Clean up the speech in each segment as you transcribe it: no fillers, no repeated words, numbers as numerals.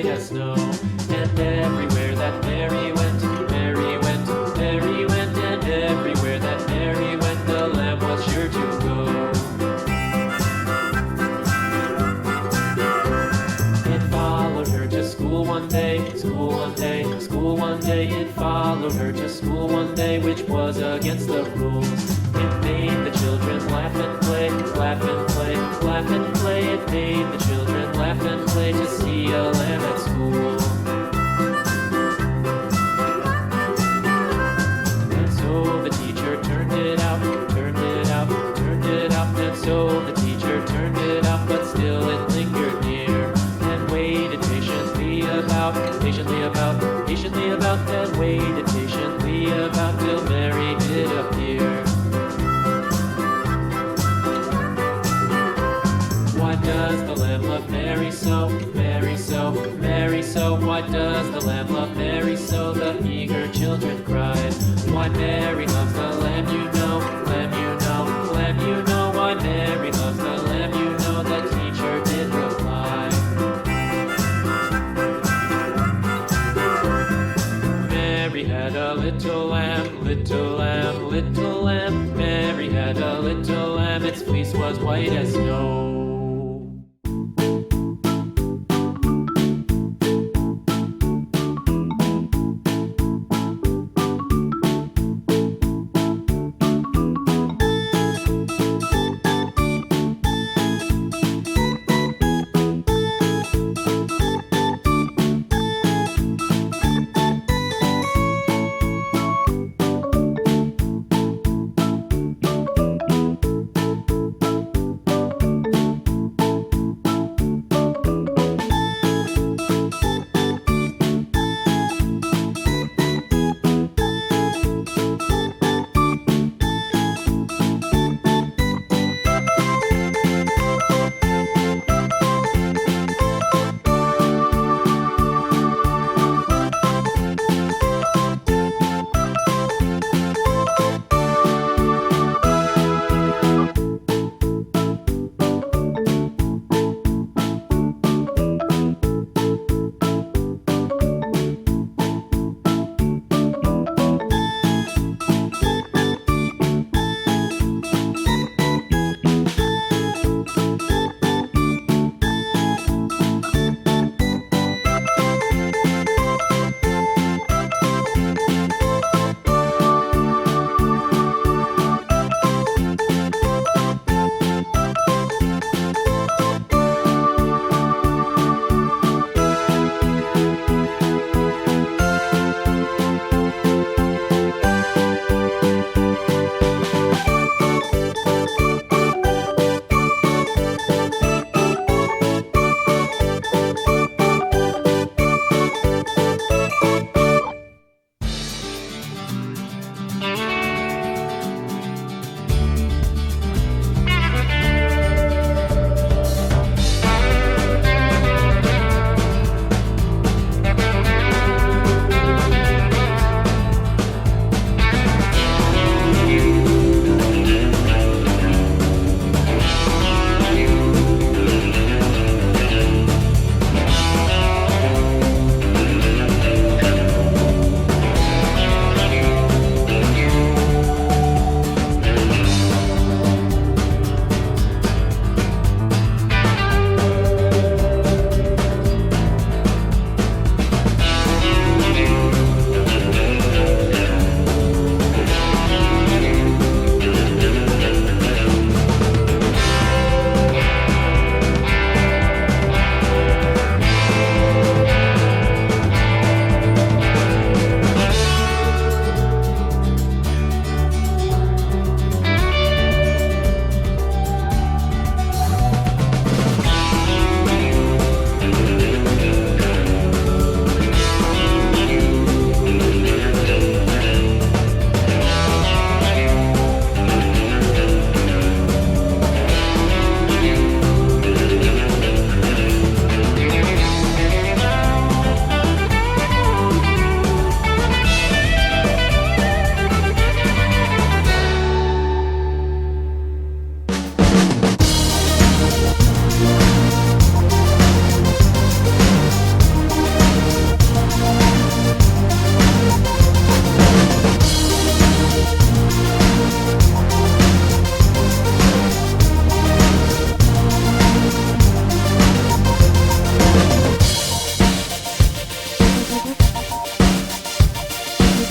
white as snow. And everywhere that Mary went, Mary went, Mary went, and everywhere that Mary went, the lamb was sure to go. It followed her to school one day, school one day, school one day. It followed her to school one day, which was against the rules. It made the children laugh and play, laugh and play, laugh and play. It made the children laugh and play to see a lamb at school. And so the teacher turned it out, turned it out, turned it out. And so the teacher turned it out, but still it lingered near. And waited patiently about, patiently about, patiently about. And waited patiently about till Mary did appear. Why does the lamb love Mary so, Mary so, Mary so? Why does the lamb love Mary so? The eager children cried. Why Mary loves the lamb, you know, lamb, you know, lamb, you know. Why Mary loves the lamb, you know, the teacher did reply. Mary had a little lamb, little lamb, little lamb. Mary had a little lamb, its fleece was white as snow.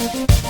Spiderman.